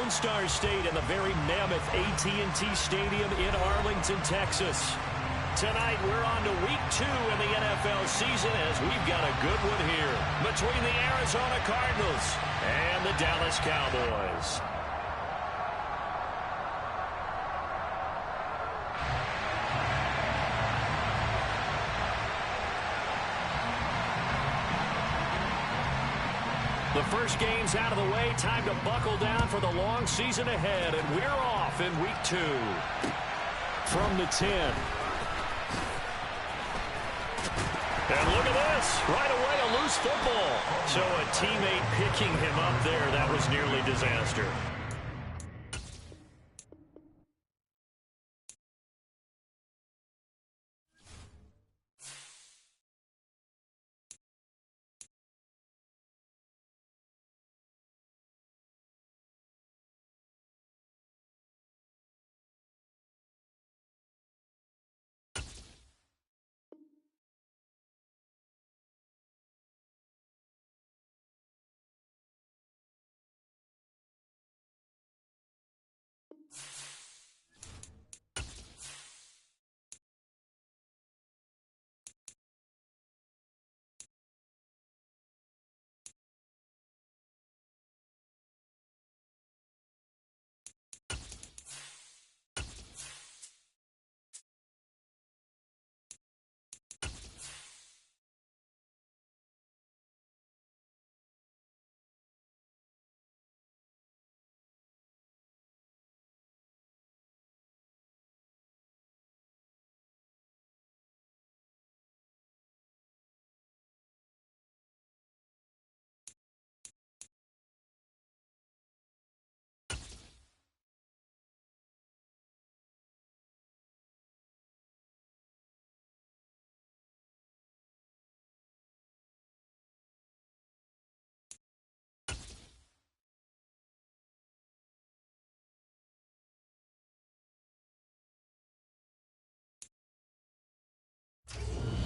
Lone Star State in the very mammoth AT&T Stadium in Arlington, Texas. Tonight, we're on to week 2 in the NFL season as we've got a good one here between the Arizona Cardinals and the Dallas Cowboys. The first game's out of the way. Time to buckle down for the long season ahead. And we're off in week 2. From the 10. And look at this. Right away, a loose football. So a teammate picking him up there. That was nearly disaster.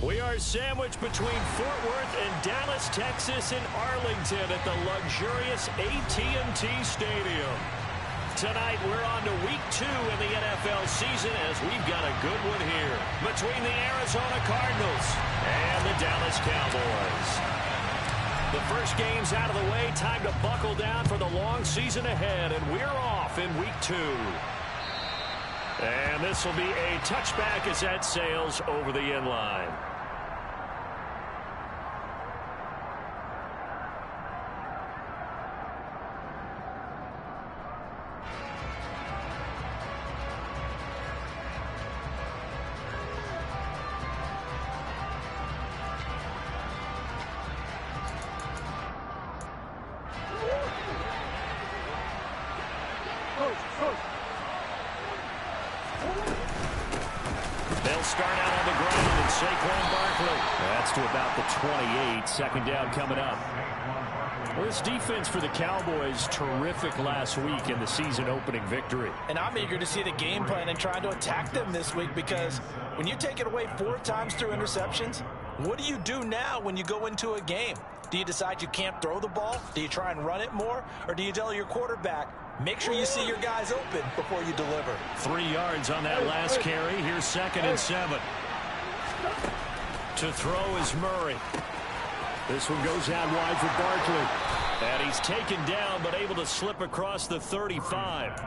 We are sandwiched between Fort Worth and Dallas, Texas in Arlington at the luxurious AT&T Stadium. Tonight, we're on to week 2 in the NFL season as we've got a good one here between the Arizona Cardinals and the Dallas Cowboys. The first game's out of the way. Time to buckle down for the long season ahead, and we're off in week 2. And this will be a touchback as that sails over the end line. They'll start out on the ground and Saquon Barkley. That's to about the 28. Second down coming up. Well, this defense for the Cowboys, terrific last week in the season-opening victory. And I'm eager to see the game plan and trying to attack them this week because when you take it away 4 times through interceptions, what do you do now when you go into a game? Do you decide you can't throw the ball? Do you try and run it more? Or do you tell your quarterback, make sure you see your guys open before you deliver? 3 yards on that last carry. Here's 2nd and 7. To throw is Murray. This one goes out wide for Barkley. And he's taken down but able to slip across the 35.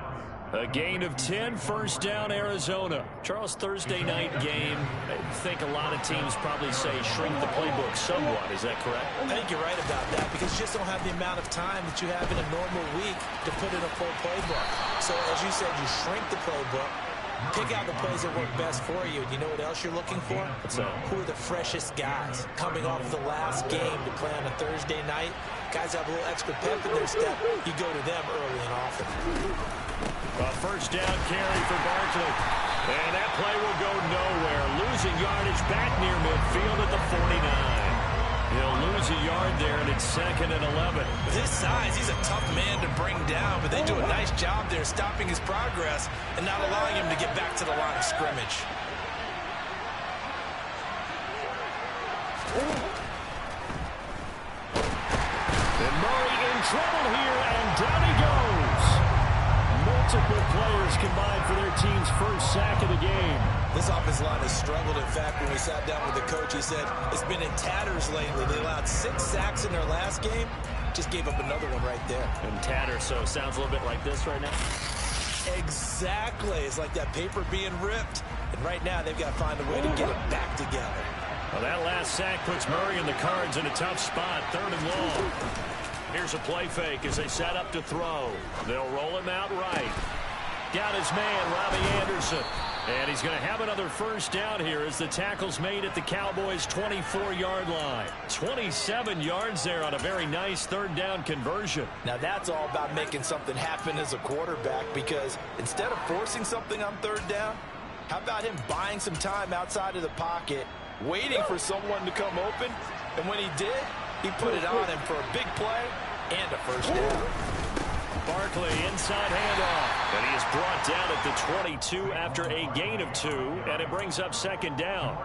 A gain of 10, first down, Arizona. Charles, Thursday night game. I think a lot of teams probably say shrink the playbook somewhat. Is that correct? I think you're right about that because you just don't have the amount of time that you have in a normal week to put in a full playbook. So, as you said, you shrink the playbook, pick out the plays that work best for you. And you know what else you're looking for? What's that? Who are the freshest guys coming off the last game to play on a Thursday night? Guys have a little extra pep in their step. You go to them early and often. A first down carry for Barkley. And that play will go nowhere. Losing yardage back near midfield at the 49. He'll lose a yard there, and it's 2nd and 11. With his size, he's a tough man to bring down, but they do a nice job there stopping his progress and not allowing him to get back to the line of scrimmage. And Murray in trouble here, and down he goes. subsequent players combined for their team's first sack of the game. This offensive line has struggled. In fact, when we sat down with the coach, he said it's been in tatters lately. They allowed 6 sacks in their last game. Just gave up another one right there. And tatters, so sounds a little bit like this right now. Exactly. It's like that paper being ripped. And right now, they've got to find a way to get it back together. Well, that last sack puts Murray and the Cards in a tough spot, 3rd and long. Here's a play fake as they set up to throw. They'll roll him out right. Got his man, Robbie Anderson. And he's going to have another first down here as the tackle's made at the Cowboys' 24-yard line. 27 yards there on a very nice 3rd down conversion. Now that's all about making something happen as a quarterback, because instead of forcing something on 3rd down, how about him buying some time outside of the pocket, waiting for someone to come open, and when he did, he put it on him for a big play and a first down. Barkley inside handoff, and he is brought down at the 22 after a gain of 2, and it brings up 2nd down.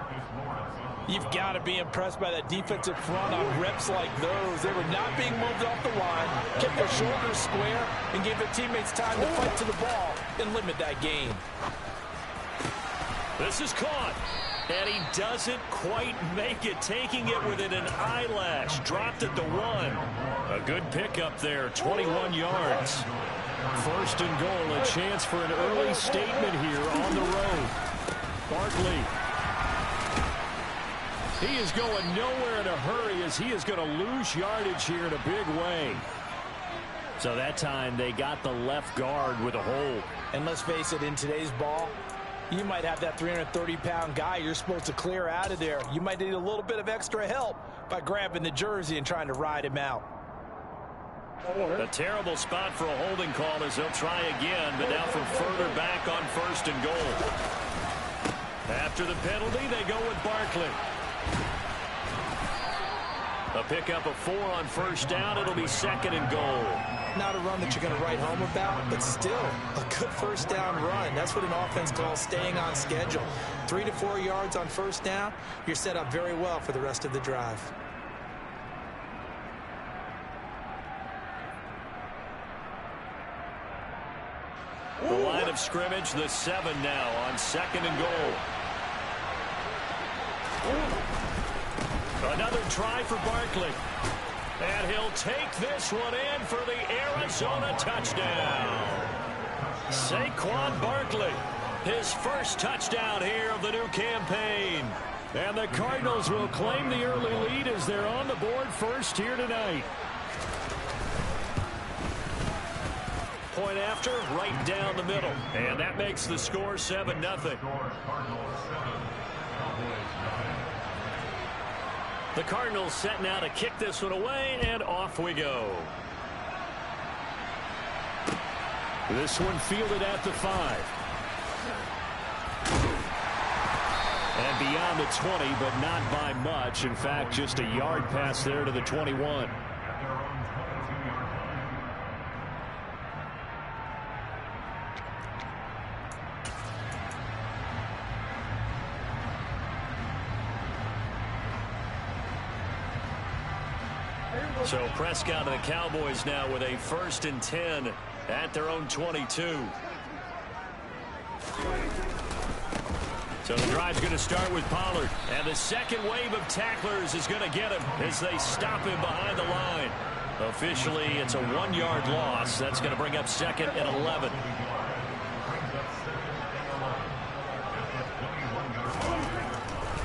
You've got to be impressed by that defensive front on reps like those. They were not being moved off the line, kept their shoulders square, and gave their teammates time to fight to the ball and limit that gain. This is caught, and he doesn't quite make it, taking it within an eyelash. Dropped at the 1. A good pickup there, 21 yards. 1st and goal, a chance for an early statement here on the road. Barkley. He is going nowhere in a hurry as he is going to lose yardage here in a big way. So that time they got the left guard with a hold. And let's face it, in today's ball, you might have that 330-pound guy you're supposed to clear out of there. You might need a little bit of extra help by grabbing the jersey and trying to ride him out. A terrible spot for a holding call as they'll try again, but now from further back on 1st and goal. After the penalty, they go with Barkley. A pickup of 4 on 1st down. It'll be 2nd and goal. Not a run that you're going to write home about, but still a good 1st down run. That's what an offense calls staying on schedule. 3 to 4 yards on 1st down. You're set up very well for the rest of the drive. The line of scrimmage, the 7 now on 2nd and goal. Another try for Barkley. And he'll take this one in for the Arizona touchdown. Saquon Barkley, his first touchdown here of the new campaign. And the Cardinals will claim the early lead as they're on the board first here tonight. Point after, right down the middle. And that makes the score 7-0. The Cardinals set now to kick this one away, and off we go. This one fielded at the 5. And beyond the 20, but not by much. In fact, just a yard pass there to the 21. So Prescott and the Cowboys now with a 1st and 10 at their own 22. So the drive's going to start with Pollard. And the second wave of tacklers is going to get him as they stop him behind the line. Officially, it's a 1-yard loss. That's going to bring up 2nd and 11.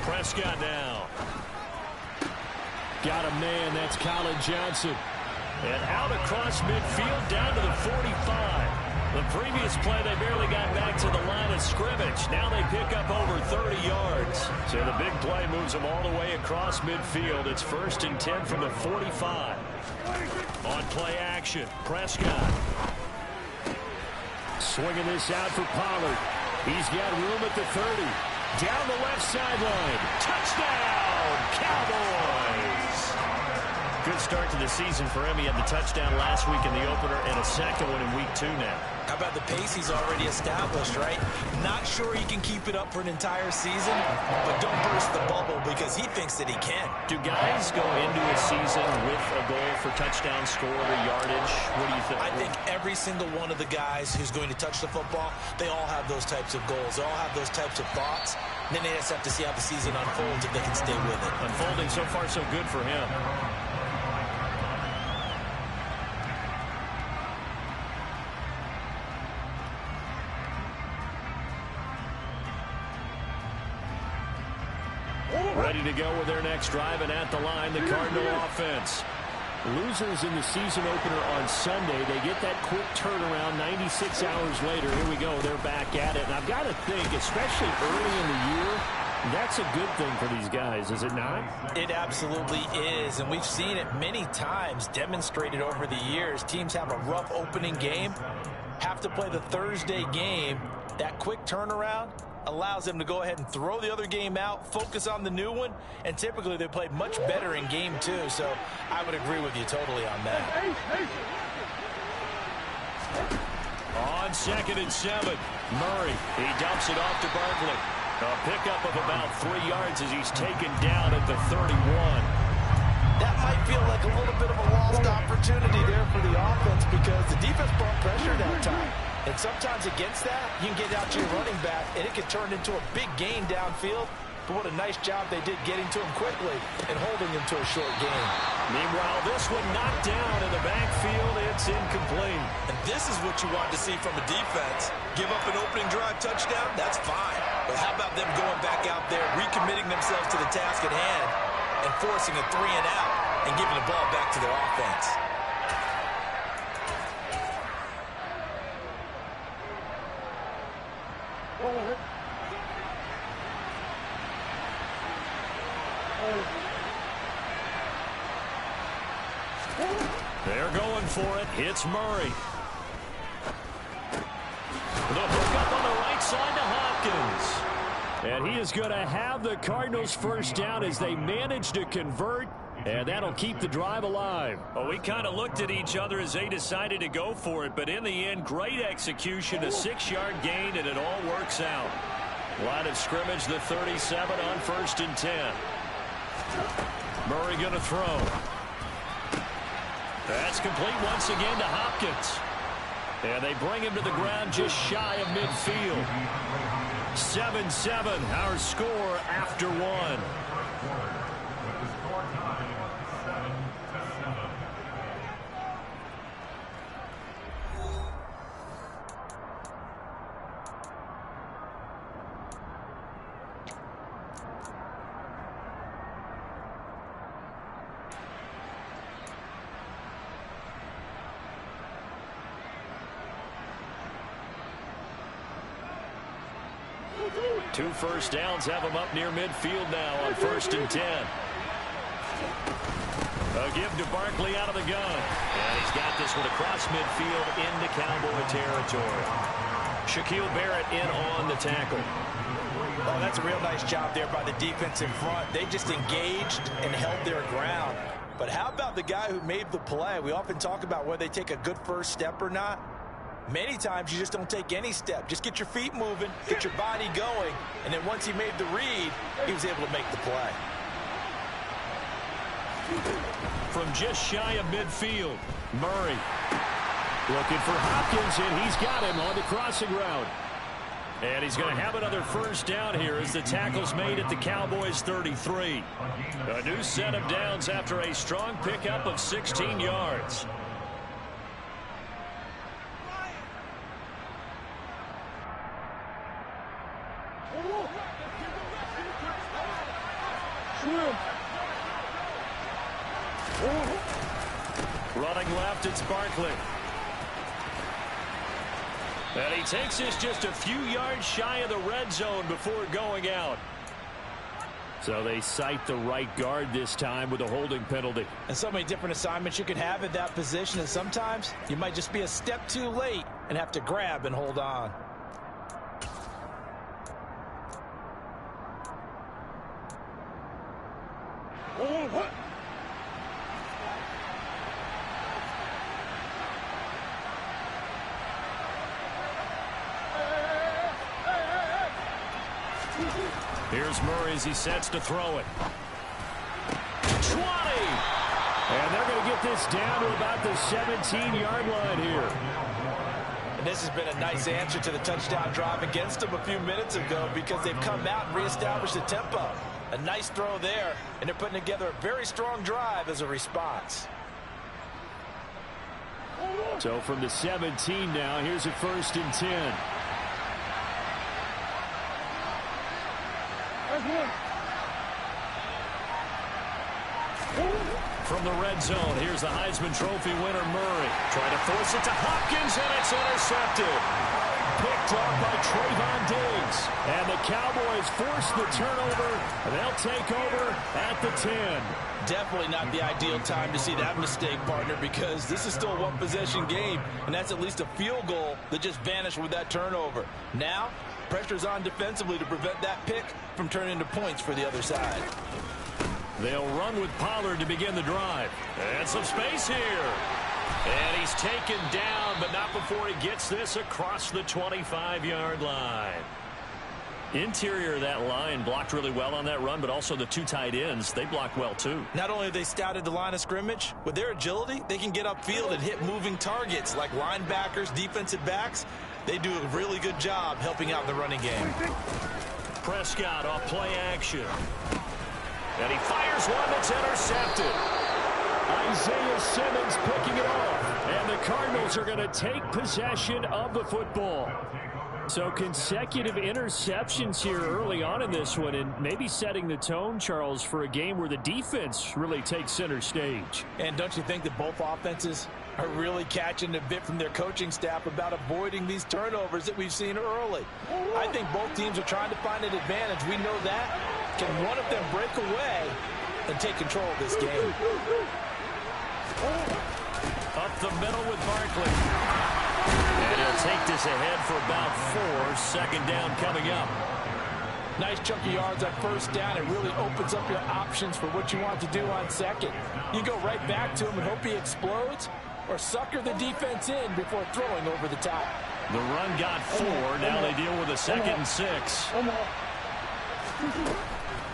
Prescott now. Got a man, that's Colin Johnson. And out across midfield down to the 45. The previous play, they barely got back to the line of scrimmage. Now they pick up over 30 yards. So the big play moves them all the way across midfield. It's 1st and 10 from the 45. On play action, Prescott. Swinging this out for Pollard. He's got room at the 30. Down the left sideline. Touchdown, Cowboys! Good start to the season for him. He had the touchdown last week in the opener and a second one in week 2 now. How about the pace he's already established, right? Not sure he can keep it up for an entire season, but don't burst the bubble because he thinks that he can. Do guys go into a season with a goal for touchdown scored or yardage? What do you think? I think every single one of the guys who's going to touch the football, they all have those types of goals. They all have those types of thoughts. And then they just have to see how the season unfolds if they can stay with it. Unfolding so far so good for him. Ready to go with their next drive, and at the line, the Cardinal offense. Losers in the season opener on Sunday. They get that quick turnaround 96 hours later. Here we go. They're back at it. And I've got to think, especially early in the year, that's a good thing for these guys, is it not? It absolutely is, and we've seen it many times demonstrated over the years. Teams have a rough opening game, have to play the Thursday game. That quick turnaround allows them to go ahead and throw the other game out, focus on the new one, and typically they play much better in game two, so I would agree with you totally on that. On 2nd and 7, Murray, he dumps it off to Barkley. A pickup of about 3 yards as he's taken down at the 31. That might feel like a little bit of a lost opportunity there for the offense because the defense brought pressure that time. And sometimes against that, you can get out to your running back, and it can turn into a big gain downfield. But what a nice job they did getting to him quickly and holding him to a short gain. Meanwhile, this one knocked down in the backfield. It's incomplete. And this is what you want to see from a defense. Give up an opening drive touchdown, that's fine. But how about them going back out there, recommitting themselves to the task at hand, and forcing a 3 and out and giving the ball back to their offense? They're going for it. It's Murray. The hookup on the right side to Hopkins. And he is going to have the Cardinals first down as they manage to convert. And that'll keep the drive alive. Well, we kind of looked at each other as they decided to go for it. But in the end, great execution, a 6-yard gain, and it all works out. Line of scrimmage, the 37 on 1st and 10. Murray going to throw. That's complete once again to Hopkins. And they bring him to the ground just shy of midfield. 7-7, our score after 1. Two first downs have him up near midfield now on 1st and 10. A give to Barkley out of the gun. And he's got this one across midfield into Cowboy territory. Shaquille Barrett in on the tackle. Oh, that's a real nice job there by the defense in front. They just engaged and held their ground. But how about the guy who made the play? We often talk about whether they take a good first step or not. Many times you just don't take any step. Just get your feet moving, get your body going, and then once he made the read, he was able to make the play. From just shy of midfield, Murray looking for Hopkins, and he's got him on the crossing route. And he's going to have another first down here as the tackle's made at the Cowboys' 33. A new set of downs after a strong pickup of 16 yards. Running left, it's Barkley. And he takes this just a few yards shy of the red zone before going out. So they cite the right guard this time with a holding penalty. And so many different assignments you could have at that position, and sometimes you might just be a step too late and have to grab and hold on. Here's Murray as he sets to throw it. 20! And they're going to get this down to about the 17-yard line here. And this has been a nice answer to the touchdown drive against them a few minutes ago because they've come out and reestablished the tempo. A nice throw there, and they're putting together a very strong drive as a response. So from the 17 now, here's a 1st and 10. From the red zone, here's the Heisman Trophy winner, Murray. Trying to force it to Hopkins, and it's intercepted. Picked off by Trayvon Diggs. And the Cowboys force the turnover. They'll take over at the 10. Definitely not the ideal time to see that mistake, partner, because this is still a one-possession game, and that's at least a field goal that just vanished with that turnover. Now, pressure's on defensively to prevent that pick from turning into points for the other side. They'll run with Pollard to begin the drive. And some space here. And he's taken down, but not before he gets this across the 25-yard line. Interior of that line blocked really well on that run, but also the 2 tight ends, they blocked well too. Not only have they scouted the line of scrimmage, with their agility, they can get upfield and hit moving targets like linebackers, defensive backs. They do a really good job helping out the running game. Prescott off play action. And he fires one that's intercepted. Isaiah Simmons picking it off. And the Cardinals are going to take possession of the football. So consecutive interceptions here early on in this one, and maybe setting the tone, Charles, for a game where the defense really takes center stage. And don't you think that both offenses are really catching a bit from their coaching staff about avoiding these turnovers that we've seen early? I think both teams are trying to find an advantage. We know that. Can one of them break away and take control of this game? Up the middle with Barkley. And he'll take this ahead for about 4. 2nd down coming up. Nice chunk of yards on 1st down. It really opens up your options for what you want to do on 2nd. You go right back to him and hope he explodes, or sucker the defense in before throwing over the top. The run got 4. Now they deal with a 2nd and 6.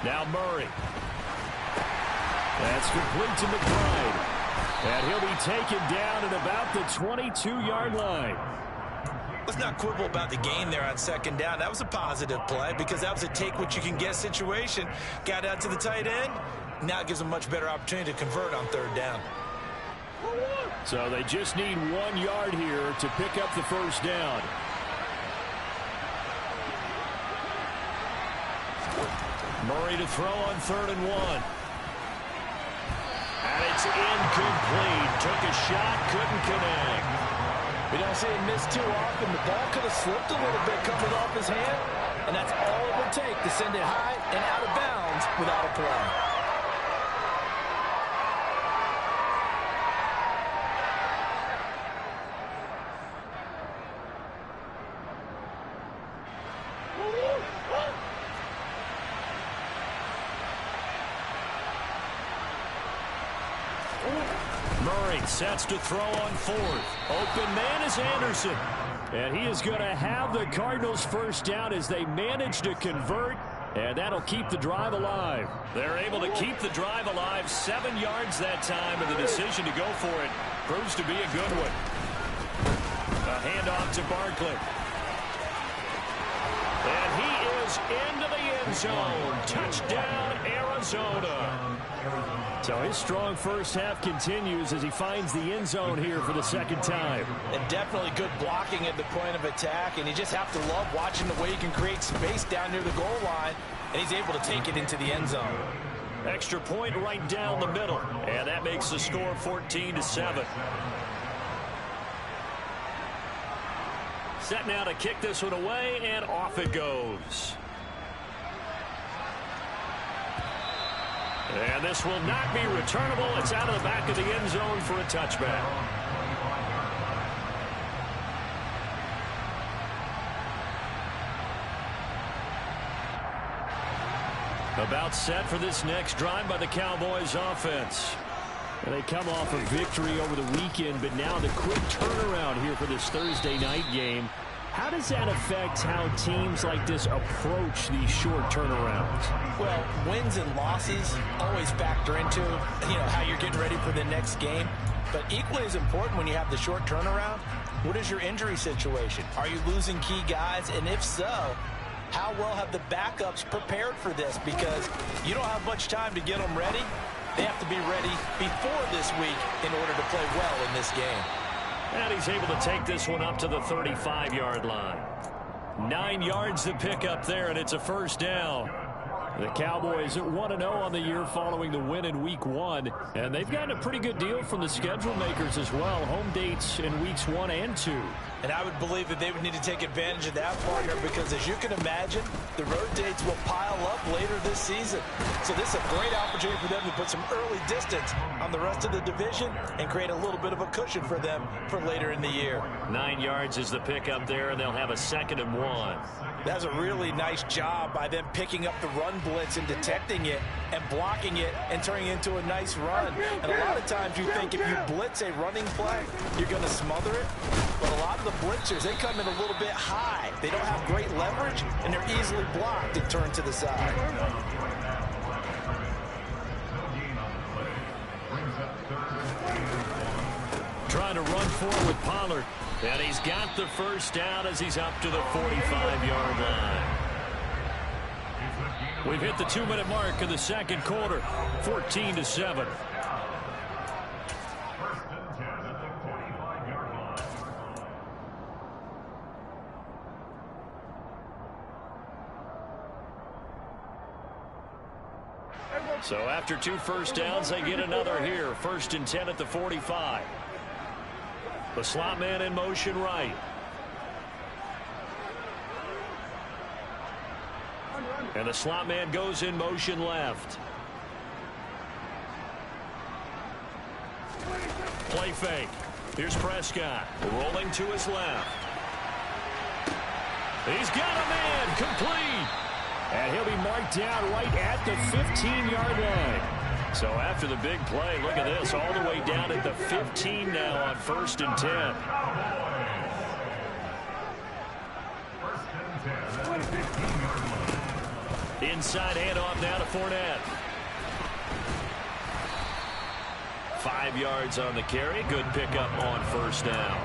Now Murray. That's complete to McBride. And he'll be taken down at about the 22-yard line. Let's not quibble about the game there on 2nd down. That was a positive play because that was a take-what-you-can-get situation. Got out to the tight end. Now it gives them a much better opportunity to convert on 3rd down. So they just need 1 yard here to pick up the 1st down. Murray to throw on 3rd and 1. And it's incomplete. Took a shot, couldn't connect. We don't see him miss too often. The ball could have slipped a little bit coming off his hand, and that's all it would take to send it high and out of bounds without a play. Murray sets to throw on 4th. Open man is Anderson. And he is going to have the Cardinals 1st down as they manage to convert. And that'll keep the drive alive. They're able to keep the drive alive. 7 yards that time, and the decision to go for it proves to be a good one. A handoff to Barkley. And he is into the end zone. Touchdown, Arizona. So his strong 1st half continues as he finds the end zone here for the 2nd time. And definitely good blocking at the point of attack, and you just have to love watching the way he can create space down near the goal line, and he's able to take it into the end zone. Extra point right down the middle, and that makes the score 14-7. Set now to kick this one away, and off it goes. And this will not be returnable. It's out of the back of the end zone for a touchback. About set for this next drive by the Cowboys offense. And they come off a victory over the weekend, but now the quick turnaround here for this Thursday night game. How does that affect how teams like this approach these short turnarounds? Well, wins and losses always factor into, how you're getting ready for the next game. But equally as important when you have the short turnaround, what is your injury situation? Are you losing key guys? And if so, how well have the backups prepared for this? Because you don't have much time to get them ready. They have to be ready before this week in order to play well in this game. And he's able to take this one up to the 35-yard line. 9 yards to pick up there, and it's a first down. The Cowboys 1-0 on the year following the win in Week 1. And they've gotten a pretty good deal from the schedule makers as well. Home dates in Weeks 1 and 2. And I would believe that they would need to take advantage of that, partner, because as you can imagine, the road dates will pile up later this season. So this is a great opportunity for them to put some early distance on the rest of the division and create a little bit of a cushion for them for later in the year. 9 yards is the pickup there, and they'll have a 2nd and 1. That's a really nice job by them picking up the run blitz and detecting it and blocking it and turning it into a nice run. And a lot of times you think if you blitz a running play, you're going to smother it. But a lot of the blitzers, they come in a little bit high. They don't have great leverage, and they're easily blocked and turned to the side. Trying to run forward with Pollard. And he's got the first down as he's up to the 45-yard line. We've hit the 2-minute mark in the second quarter. 14-7. So after 2 first downs, they get another here. 1st and 10 at the 45. The slot man in motion right. And the slot man goes in motion left. Play fake. Here's Prescott rolling to his left. He's got a man complete. And he'll be marked down right at the 15-yard line. So after the big play, look at this, all the way down at the 15 now on 1st and 10. Inside handoff now to Fournette. 5 yards on the carry. Good pickup on 1st down.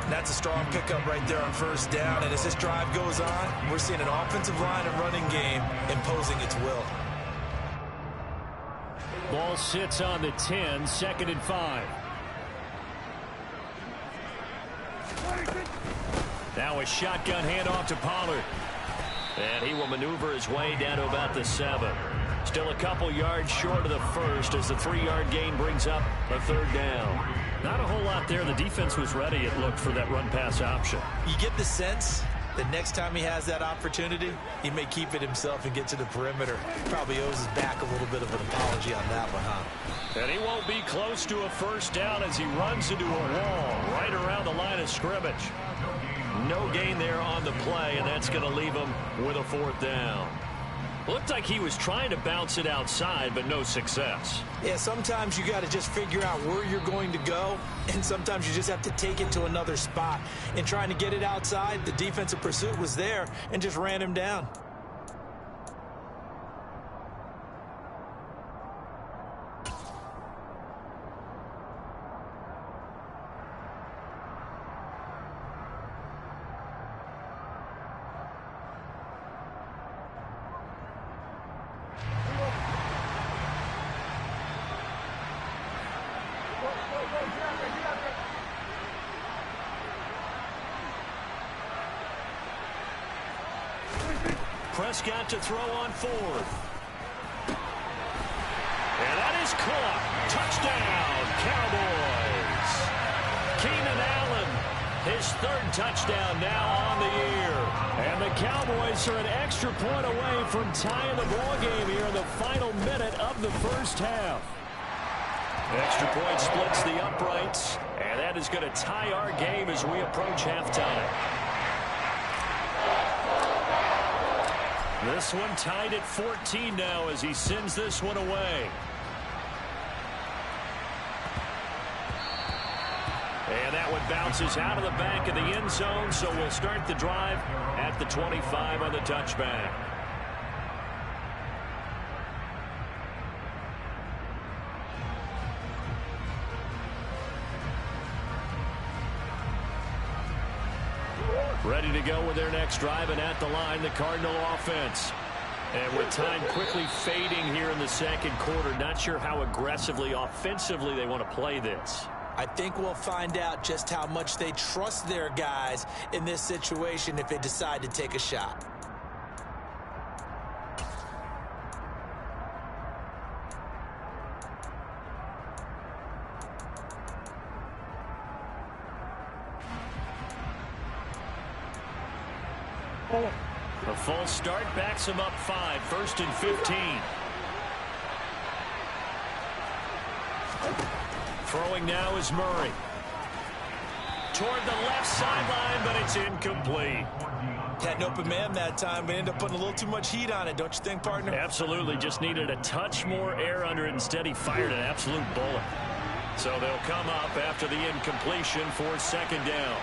That's a strong pickup right there on 1st down. And as this drive goes on, we're seeing an offensive line and running game imposing its will. Ball sits on the 10, 2nd and 5. Now a shotgun handoff to Pollard. And he will maneuver his way down to about the 7. Still a couple yards short of the first as the 3-yard gain brings up a 3rd down. Not a whole lot there. The defense was ready, it looked, for that run-pass option. You get the sense that next time he has that opportunity, he may keep it himself and get to the perimeter. Probably owes his back a little bit of an apology on that one, huh? And he won't be close to a 1st down as he runs into a wall right around the line of scrimmage. No gain there on the play, and that's going to leave him with a 4th down. Looked like he was trying to bounce it outside, but no success. Yeah, sometimes you got to just figure out where you're going to go, and sometimes you just have to take it to another spot. In trying to get it outside, the defensive pursuit was there and just ran him down. Prescott to throw on 4th. And that is caught. Touchdown, Cowboys. Keenan Allen, his 3rd touchdown now on the year. And the Cowboys are an extra point away from tying the ball game here in the final minute of the 1st half. Extra point splits the uprights, and that is going to tie our game as we approach halftime. This one tied at 14 now as he sends this one away. And that one it bounces out of the back of the end zone, so we'll start the drive at the 25 on the touchback. Ready to go with their next drive, and at the line, the Cardinal offense. And with time quickly fading here in the second quarter, not sure how aggressively, offensively they want to play this. I think we'll find out just how much they trust their guys in this situation if they decide to take a shot. A false start backs him up 5, 1st and 15. Throwing now is Murray. Toward the left sideline, but it's incomplete. Had an open man that time, but ended up putting a little too much heat on it, don't you think, partner? Absolutely, just needed a touch more air under it. Instead, he fired an absolute bullet. So they'll come up after the incompletion for 2nd down.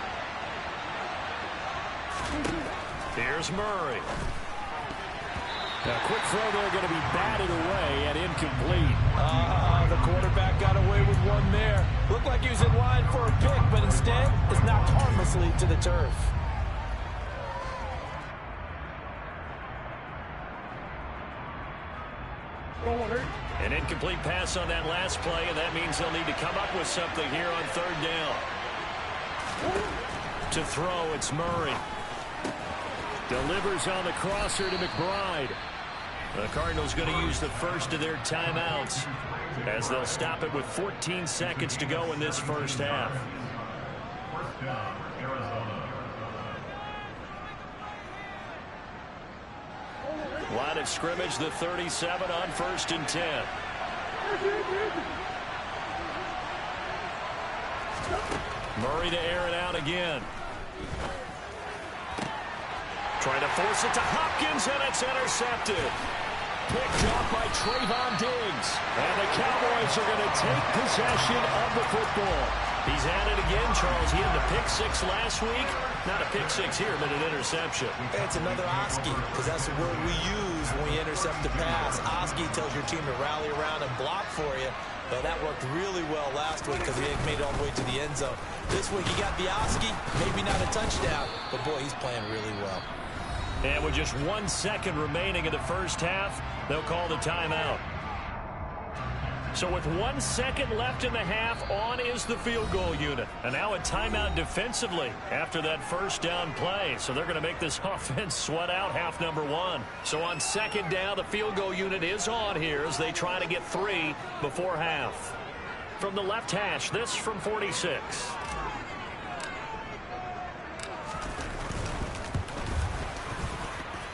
Here's Murray. A quick throw there, going to be batted away and incomplete. The quarterback got away with one there. Looked like he was in line for a pick, but instead is knocked harmlessly to the turf. An incomplete pass on that last play, and that means they'll need to come up with something here on 3rd down. To throw, it's Murray. Delivers on the crosser to McBride. The Cardinals going to use the first of their timeouts as they'll stop it with 14 seconds to go in this first half. Line of scrimmage, the 37 on 1st and 10. Murray to air it out again. Trying to force it to Hopkins, and it's intercepted. Picked off by Trayvon Diggs. And the Cowboys are going to take possession of the football. He's at it again, Charles. He had the pick 6 last week. Not a pick 6 here, but an interception. It's another Oski, because that's the word we use when we intercept the pass. Oski tells your team to rally around and block for you. But that worked really well last week because he made it all the way to the end zone. This week he got the Oski, maybe not a touchdown, but boy, he's playing really well. And with just 1 second remaining in the first half, they'll call the timeout. So with 1 second left in the half, on is the field goal unit. And now a timeout defensively after that first down play. So they're going to make this offense sweat out half number 1. So on 2nd down, the field goal unit is on here as they try to get 3 before half. From the left hash, this from 46.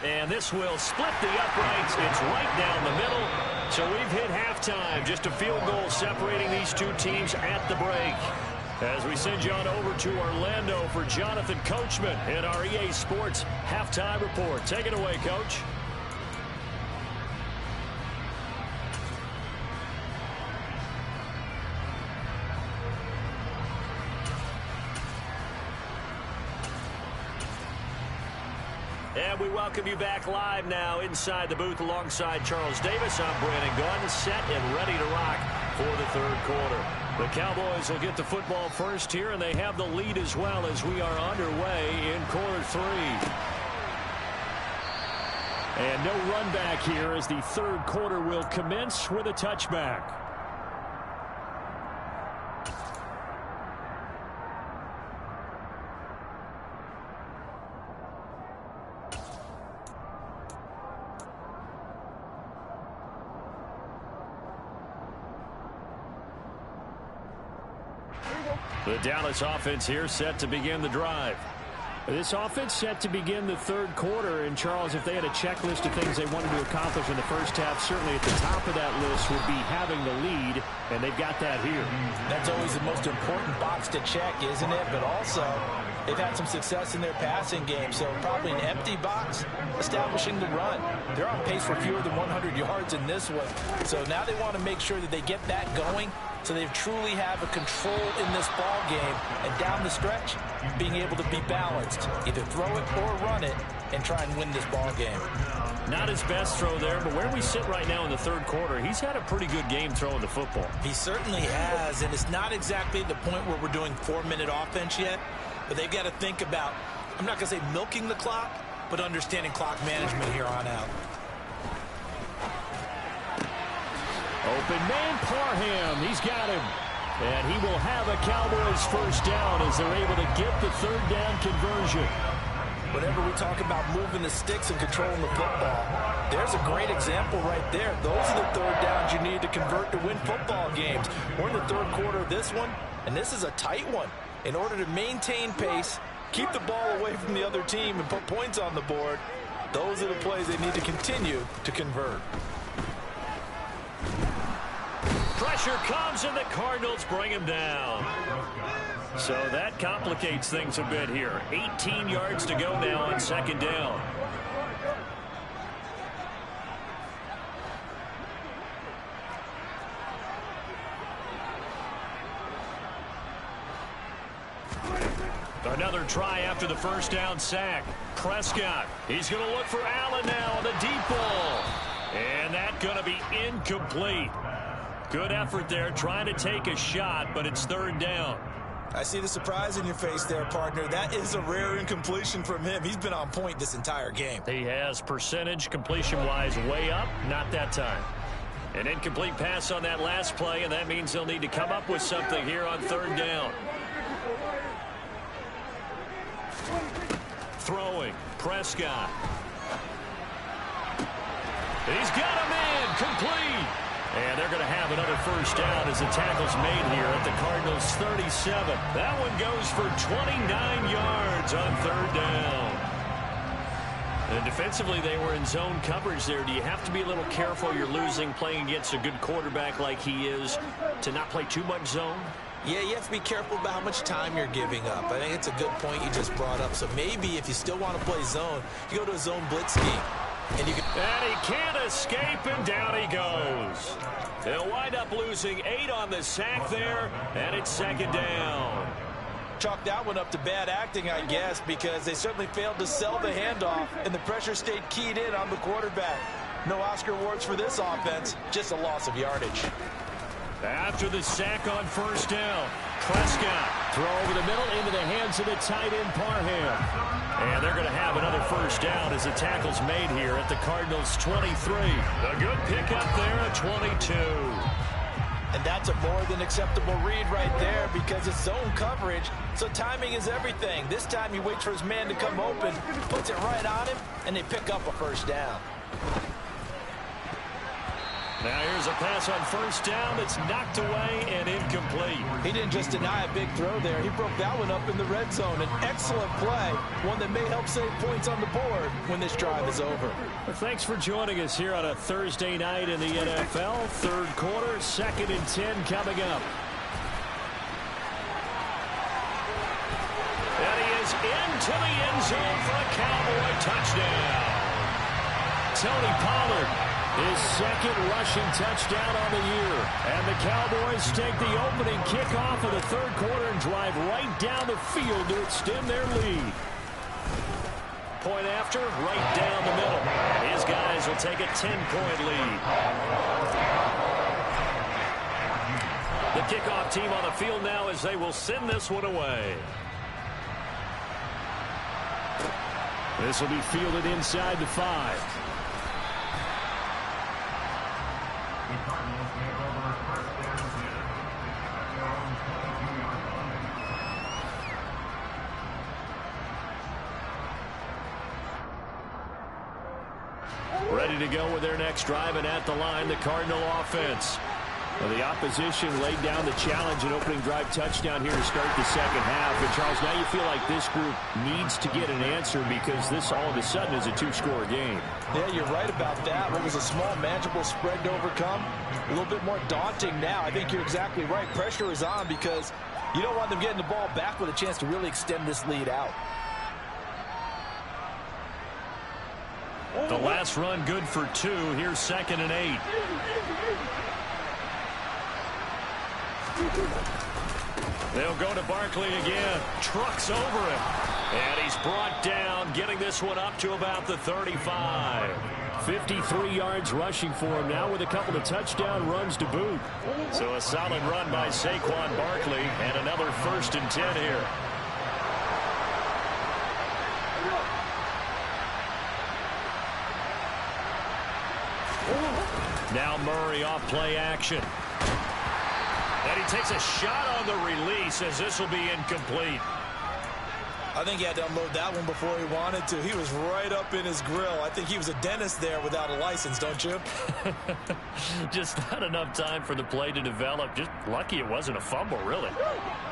And this will split the uprights. It's right down the middle. So we've hit halftime. Just a field goal separating these two teams at the break. As we send you on over to Orlando for Jonathan Coachman in our EA Sports Halftime Report. Take it away, Coach. And we welcome you back live now inside the booth alongside Charles Davis. I'm Brandon Gaudin, set and ready to rock for the 3rd quarter. The Cowboys will get the football first here, and they have the lead as well as we are underway in quarter 3. And no run back here as the 3rd quarter will commence with a touchback. The Dallas offense here set to begin the drive. This offense set to begin the 3rd quarter. And, Charles, if they had a checklist of things they wanted to accomplish in the first half, certainly at the top of that list would be having the lead, and they've got that here. That's always the most important box to check, isn't it? But also, they've had some success in their passing game, so probably an empty box establishing the run. They're on pace for fewer than 100 yards in this one. So now they want to make sure that they get that going So they truly have a control in this ball game, and down the stretch, being able to be balanced, either throw it or run it, and try and win this ball game. Not his best throw there, but where we sit right now in the third quarter, he's had a pretty good game throwing the football. He certainly has, and it's not exactly the point where we're doing 4-minute offense yet, but they've got to think about, I'm not going to say milking the clock, but understanding clock management here on out. Open man, Parham. He's got him. And he will have a Cowboys first down as they're able to get the third down conversion. Whenever we talk about moving the sticks and controlling the football, there's a great example right there. Those are the third downs you need to convert to win football games. We're in the third quarter of this one, and this is a tight one. In order to maintain pace, keep the ball away from the other team, and put points on the board, those are the plays they need to continue to convert. Pressure comes, and the Cardinals bring him down. So that complicates things a bit here. 18 yards to go now on second down. Another try after the first down sack. Prescott, he's going to look for Allen now on the deep ball. And that's going to be incomplete. Good effort there, trying to take a shot, but it's third down. I see the surprise in your face there, partner. That is a rare incompletion from him. He's been on point this entire game. He has percentage completion-wise way up, not that time. An incomplete pass on that last play, and that means they'll need to come up with something here on third down. Throwing, Prescott. He's got him in, complete. And they're going to have another first down as the tackle's made here at the Cardinals' 37. That one goes for 29 yards on third down. And defensively, they were in zone coverage there. Do you have to be a little careful? You're losing, playing against a good quarterback like he is, to not play too much zone? Yeah, you have to be careful about how much time you're giving up. I think it's a good point you just brought up. So maybe if you still want to play zone, you go to a zone blitz scheme. And he can't escape, and down he goes. They'll wind up losing 8 on the sack there, and it's second down. Chalk that one up to bad acting, I guess, because they certainly failed to sell the handoff, and the pressure stayed keyed in on the quarterback. No Oscar awards for this offense, just a loss of yardage. After the sack on first down, Prescott throw over the middle into the hands of the tight end Parham. And they're going to have another first down as the tackle's made here at the Cardinals' 23. A good pickup there at 22. And that's a more than acceptable read right there because it's zone coverage, so timing is everything. This time he waits for his man to come open, puts it right on him, and they pick up a first down. Now here's a pass on first down that's knocked away and incomplete. He didn't just deny a big throw there. He broke that one up in the red zone. An excellent play, one that may help save points on the board when this drive is over. Well, thanks for joining us here on a Thursday night in the NFL. Third quarter, 2nd and 10 coming up. And he is into the end zone for a Cowboy touchdown. Tony Pollard, his second rushing touchdown on the year. And the Cowboys take the opening kickoff of the third quarter and drive right down the field to extend their lead. Point after, right down the middle. His guys will take a 10-point lead. The kickoff team on the field now as they will send this one away. This will be fielded inside the 5. Ready to go with their next drive, and at the line, the Cardinal offense. Well, the opposition laid down the challenge and opening drive touchdown here to start the second half. And, Charles, now you feel like this group needs to get an answer because this all of a sudden is a 2-score game. Yeah, you're right about that. What was a small, manageable spread to overcome, a little bit more daunting now. I think you're exactly right. Pressure is on because you don't want them getting the ball back with a chance to really extend this lead out. The last run good for 2. Here's 2nd and 8. They'll go to Barkley again. Trucks over him. And he's brought down, getting this one up to about the 35. 53 yards rushing for him now with a couple of touchdown runs to boot. So a solid run by Saquon Barkley and another 1st and 10 here. Now Murray off play action. And he takes a shot on the release as this will be incomplete. I think he had to unload that one before he wanted to. He was right up in his grill. I think he was a dentist there without a license, don't you? Just not enough time for the play to develop. Just lucky it wasn't a fumble, really.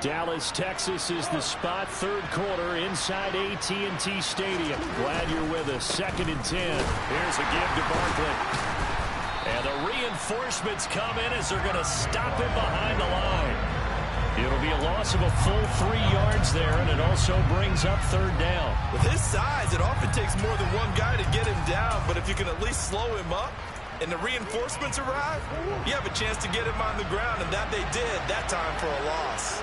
Dallas, Texas is the spot. 3rd quarter inside AT&T Stadium. Glad you're with us. 2nd and 10. Here's a give to Barkley. And the reinforcements come in as they're going to stop him behind the line. It'll be a loss of a full 3 yards there, and it also brings up 3rd down. With his size, it often takes more than one guy to get him down, but if you can at least slow him up and the reinforcements arrive, you have a chance to get him on the ground, and that they did that time for a loss.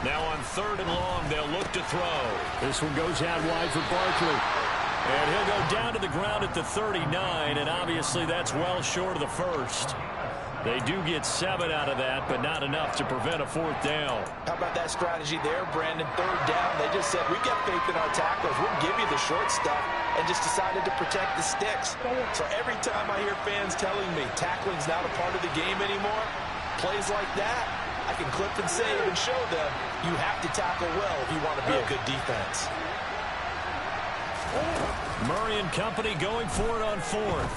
Now on 3rd and long, they'll look to throw. This one goes out wide for Barkley. And he'll go down to the ground at the 39, and obviously that's well short of the 1st. They do get 7 out of that, but not enough to prevent a 4th down. How about that strategy there, Brandon? 3rd down, they just said, we've got faith in our tacklers. We'll give you the short stuff, and just decided to protect the sticks. So every time I hear fans telling me tackling's not a part of the game anymore, plays like that, I can clip and save and show them you have to tackle well if you want to be a good defense. Murray and company going for it on 4th.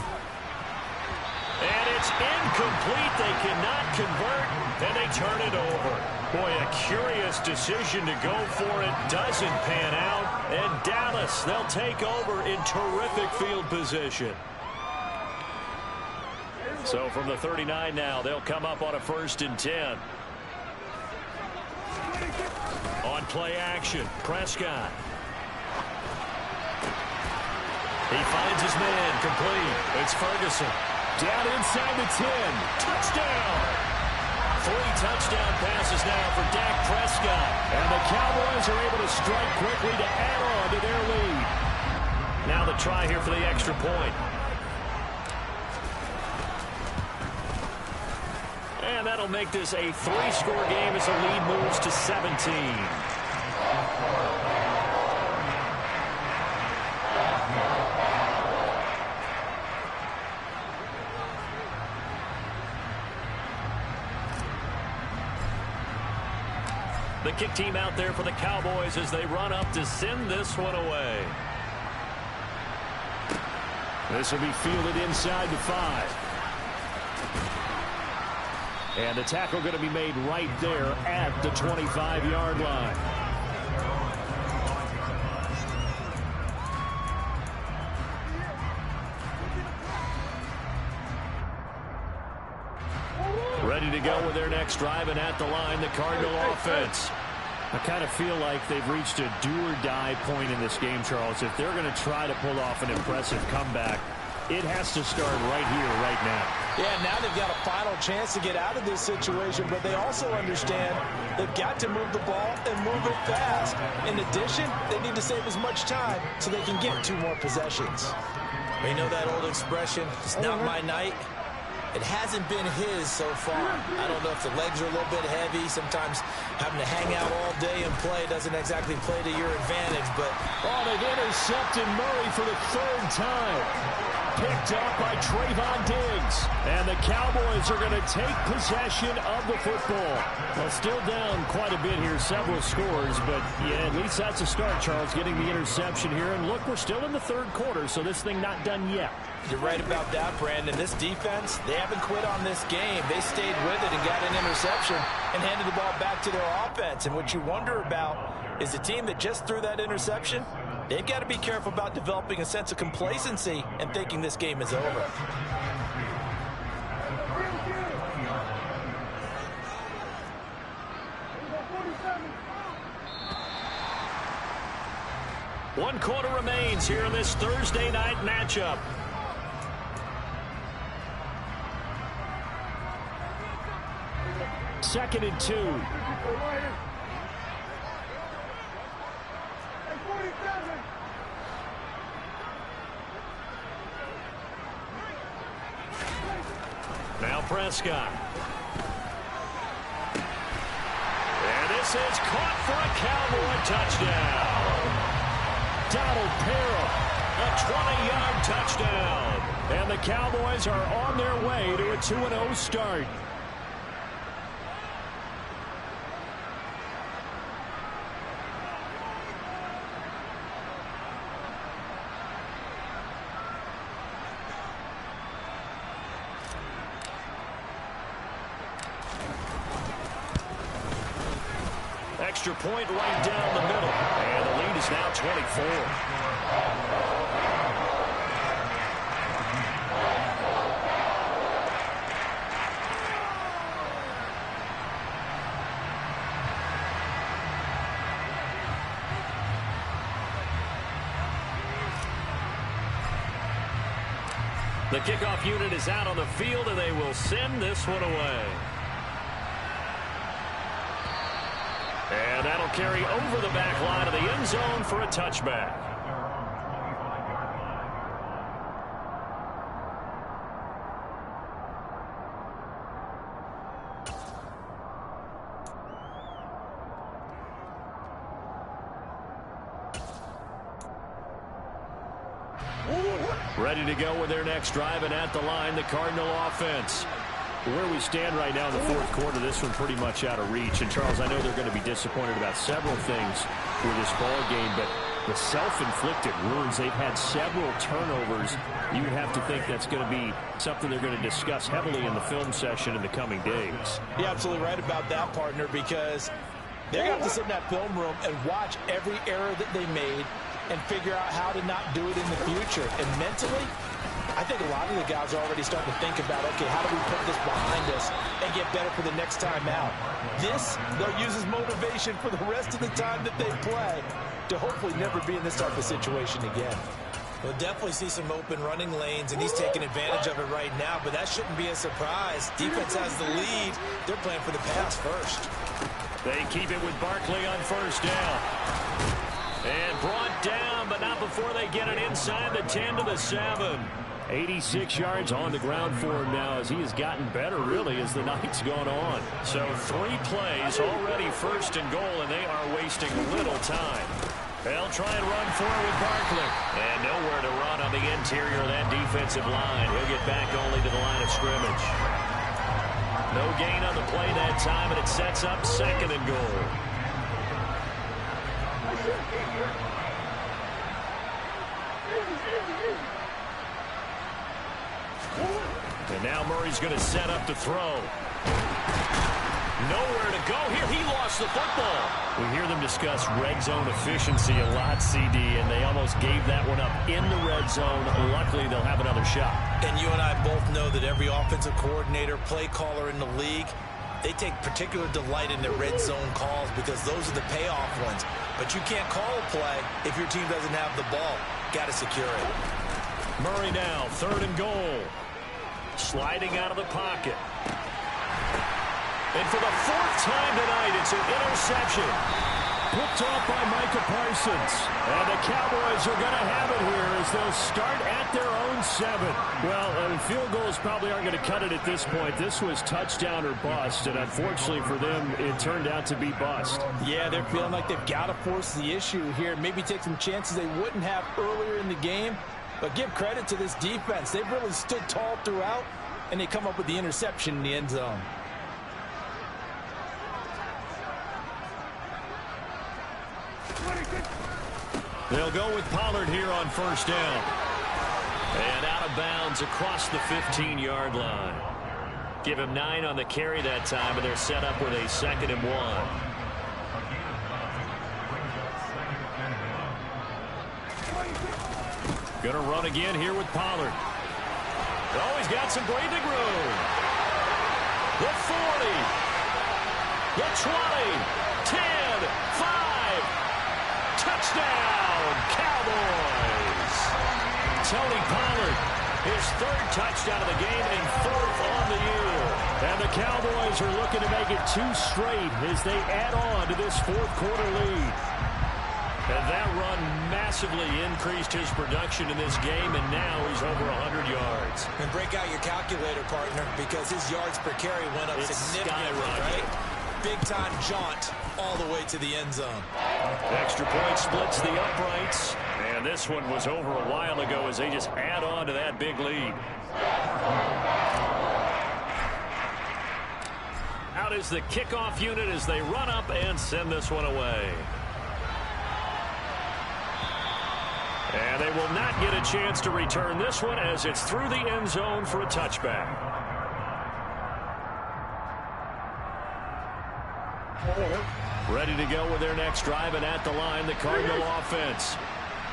And it's incomplete. They cannot convert, and they turn it over. Boy, a curious decision to go for it. Doesn't pan out. And Dallas, they'll take over in terrific field position. So from the 39 now, they'll come up on a 1st and 10. On play action, Prescott. He finds his man, complete. It's Ferguson. Down inside the 10. Touchdown! 3 touchdown passes now for Dak Prescott. And the Cowboys are able to strike quickly to add on to their lead. Now the try here for the extra point. And that'll make this a 3-score game as the lead moves to 17. The kick team out there for the Cowboys as they run up to send this one away. This will be fielded inside the 5. And the tackle going to be made right there at the 25-yard line. Ready to go with their next drive, and at the line, the Cardinal offense. I kind of feel like they've reached a do-or-die point in this game, Charles. If they're going to try to pull off an impressive comeback, it has to start right here, right now. Yeah, now they've got a final chance to get out of this situation, but they also understand they've got to move the ball and move it fast. In addition, they need to save as much time so they can get 2 more possessions. You know that old expression, it's not my night? It hasn't been his so far. I don't know if the legs are a little bit heavy. Sometimes having to hang out all day and play doesn't exactly play to your advantage, but... Oh, they've intercepted Murray for the 3rd time. Picked up by Trayvon Diggs. And the Cowboys are going to take possession of the football. Well, still down quite a bit here, several scores, but yeah, at least that's a start, Charles, getting the interception here. And look, we're still in the 3rd quarter, so this thing not done yet. You're right about that, Brandon. This defense, they haven't quit on this game. They stayed with it and got an interception and handed the ball back to their offense. And what you wonder about is the team that just threw that interception, they've got to be careful about developing a sense of complacency and thinking this game is over. 1 quarter remains here in this Thursday night matchup. Second and 2. Now Prescott. And this is caught for a Cowboy touchdown. Donald Parham, a 20-yard touchdown. And the Cowboys are on their way to a 2-0 start. Extra point right down the middle. And the lead is now 24. The kickoff unit is out on the field, and they will send this one away. And that'll carry over the back line of the end zone for a touchback. Ready to go with their next drive, and at the line, the Cardinal offense. Where we stand right now in the fourth quarter, this one pretty much out of reach. And, Charles, I know they're going to be disappointed about several things with this ball game, but the self-inflicted wounds, they've had several turnovers. You would have to think that's going to be something they're going to discuss heavily in the film session in the coming days. You're absolutely right about that, partner, because they're going to have to sit in that film room and watch every error that they made and figure out how to not do it in the future. And mentally, I think a lot of the guys are already starting to think about, okay, how do we put this behind us and get better for the next time out? This, they'll use as motivation for the rest of the time that they play to hopefully never be in this type of situation again. We'll definitely see some open running lanes, and he's taking advantage of it right now, but that shouldn't be a surprise. Defense has the lead. They're playing for the pass first. They keep it with Barkley on first down. And brought down, but not before they get it inside the 10 to the 7. 86 yards on the ground for him now as he has gotten better, really, as the night's gone on. So 3 plays, already first and goal, and they are wasting little time. They'll try and run forward with Barkley. And nowhere to run on the interior of that defensive line. He'll get back only to the line of scrimmage. No gain on the play that time, and it sets up second and goal. And now Murray's going to set up to throw. Nowhere to go here. He lost the football. We hear them discuss red zone efficiency a lot, CD, and they almost gave that one up in the red zone. Luckily, they'll have another shot. And you and I both know that every offensive coordinator, play caller in the league, they take particular delight in their red zone calls because those are the payoff ones. But you can't call a play if your team doesn't have the ball. Got to secure it. Murray now, third and goal. Sliding out of the pocket. And for the 4th time tonight, it's an interception. Picked off by Micah Parsons. And the Cowboys are going to have it here as they'll start at their own 7. Well, field goals probably aren't going to cut it at this point. This was touchdown or bust, and unfortunately for them, it turned out to be bust. Yeah, they're feeling like they've got to force the issue here. Maybe take some chances they wouldn't have earlier in the game. But give credit to this defense. They've really stood tall throughout, and they come up with the interception in the end zone. They'll go with Pollard here on first down. And out of bounds across the 15-yard line. Give him 9 on the carry that time, and they're set up with a 2nd and 1. Going to run again here with Pollard. Oh, he's got some breathing room. The 40. The 20. 10. 5. Touchdown, Cowboys. Cowboys. Tony Pollard, his third touchdown of the game and fourth on the year. And the Cowboys are looking to make it 2 straight as they add on to this fourth quarter lead. And that run massively increased his production in this game, and now he's over 100 yards. And break out your calculator, partner, because his yards per carry went up significantly, right? Big-time jaunt all the way to the end zone. Extra point splits the uprights, and this one was over a while ago as they just add on to that big lead. Out is the kickoff unit as they run up and send this one away. And they will not get a chance to return this one as it's through the end zone for a touchback. Ready to go with their next drive, and at the line, the Cardinal offense.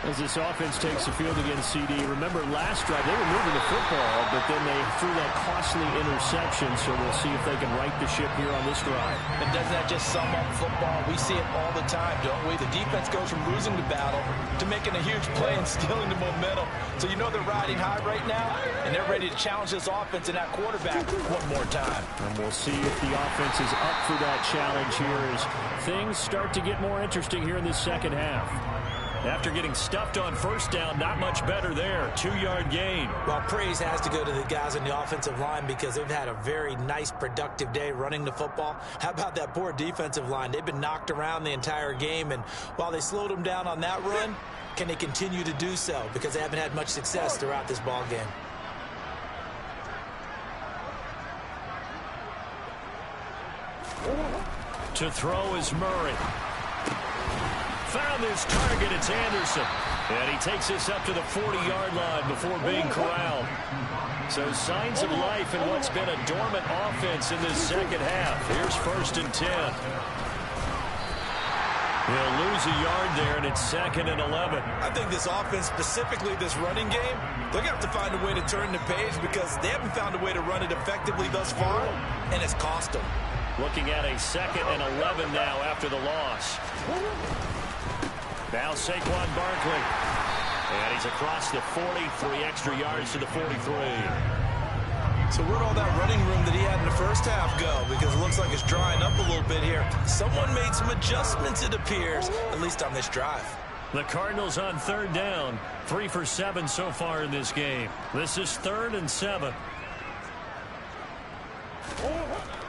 As this offense takes the field against CD, remember last drive they were moving the football, but then they threw that costly interception, so we'll see if they can right the ship here on this drive. And doesn't that just sum up football? We see it all the time, don't we? The defense goes from losing the battle to making a huge play and stealing the momentum. So you know they're riding high right now, and they're ready to challenge this offense and that quarterback one more time. And we'll see if the offense is up for that challenge here as things start to get more interesting here in this second half. After getting stuffed on first down, not much better there. 2-yard gain. Well, praise has to go to the guys on the offensive line because they've had a very nice, productive day running the football. How about that poor defensive line? They've been knocked around the entire game, and while they slowed them down on that run, can they continue to do so? Because they haven't had much success throughout this ball game. To throw is Murray. Found his target, it's Anderson. And he takes this up to the 40-yard line before being corralled. So signs of life in what's been a dormant offense in this second half. Here's 1st and 10. He'll lose a yard there, and it's 2nd and 11. I think this offense, specifically this running game, they're going to have to find a way to turn the page because they haven't found a way to run it effectively thus far, and it's cost them. Looking at a 2nd and 11 now after the loss. Now Saquon Barkley. And he's across the 40, 3 extra yards to the 43. So where'd all that running room that he had in the first half go? Because it looks like it's drying up a little bit here. Someone made some adjustments, it appears, at least on this drive. The Cardinals on 3rd down. 3 for 7 so far in this game. This is 3rd and 7.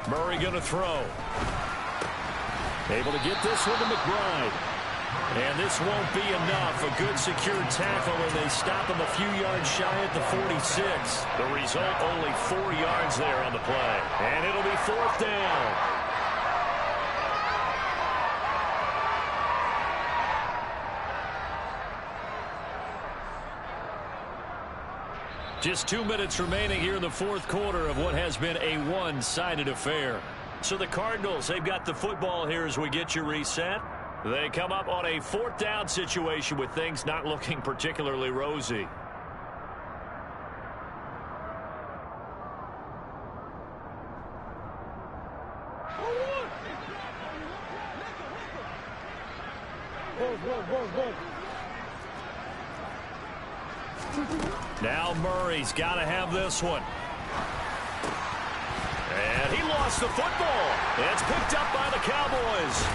Murray going to throw. Able to get this one to McBride. And this won't be enough. A good secured tackle, and they stop him a few yards shy at the 46. The result, only 4 yards there on the play. And it'll be 4th down. Just 2 minutes remaining here in the fourth quarter of what has been a one-sided affair. So the Cardinals, they've got the football here as we get you reset. They come up on a 4th down situation with things not looking particularly rosy. Now Murray's got to have this one. And he lost the football. It's picked up by the Cowboys.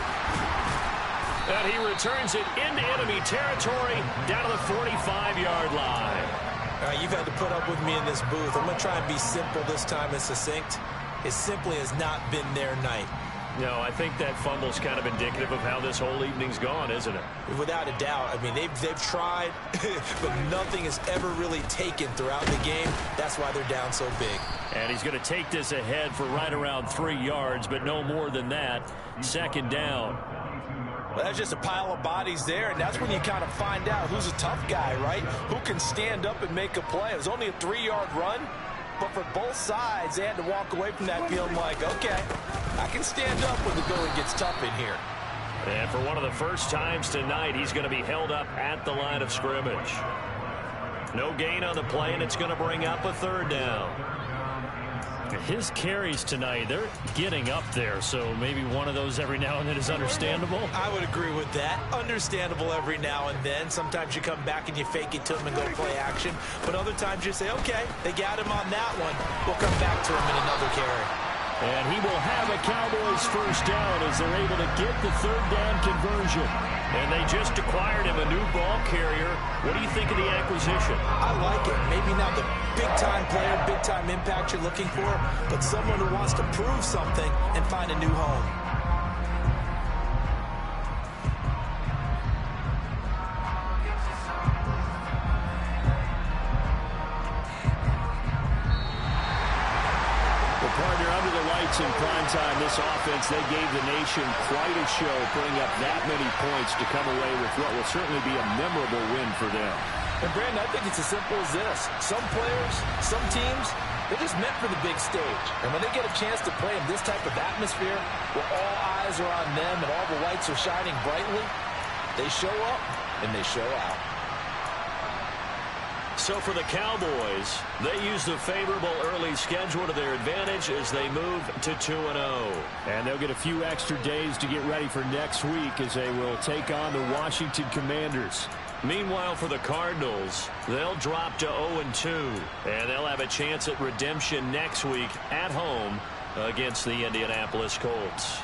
And he returns it into enemy territory down to the 45-yard line. You've had to put up with me in this booth. I'm going to try and be simple this time and succinct. It simply has not been their night. No, I think that fumble's kind of indicative of how this whole evening's gone, isn't it? Without a doubt. I mean, they've tried, but nothing has ever really taken throughout the game. That's why they're down so big. And he's going to take this ahead for right around 3 yards, but no more than that. 2nd down. Well, that's just a pile of bodies there, and that's when you kind of find out who's a tough guy, right? Who can stand up and make a play. It was only a 3-yard run, but for both sides, they had to walk away from that feeling like, okay, I can stand up when the going gets tough in here. And for one of the first times tonight, he's going to be held up at the line of scrimmage. No gain on the play, and it's going to bring up a 3rd down. His carries tonight, they're getting up there, so maybe one of those every now and then is understandable. I would agree with that. Understandable every now and then. Sometimes you come back and you fake it to him and go play action. But other times you say, okay, they got him on that one. We'll come back to him in another carry. And he will have a Cowboys first down as they're able to get the third down conversion. And they just acquired him a new ball carrier. What do you think of the acquisition? I like it. Maybe not the big-time player, big-time impact you're looking for, but someone who wants to prove something and find a new home. Partner, under the lights in prime time, this offense, they gave the nation quite a show, putting up that many points to come away with what will certainly be a memorable win for them. And, Brandon, I think it's as simple as this. Some players, some teams, they're just meant for the big stage. And when they get a chance to play in this type of atmosphere, where all eyes are on them and all the lights are shining brightly, they show up and they show out. So for the Cowboys, they use the favorable early schedule to their advantage as they move to 2-0. And they'll get a few extra days to get ready for next week as they will take on the Washington Commanders. Meanwhile, for the Cardinals, they'll drop to 0-2. And they'll have a chance at redemption next week at home against the Indianapolis Colts.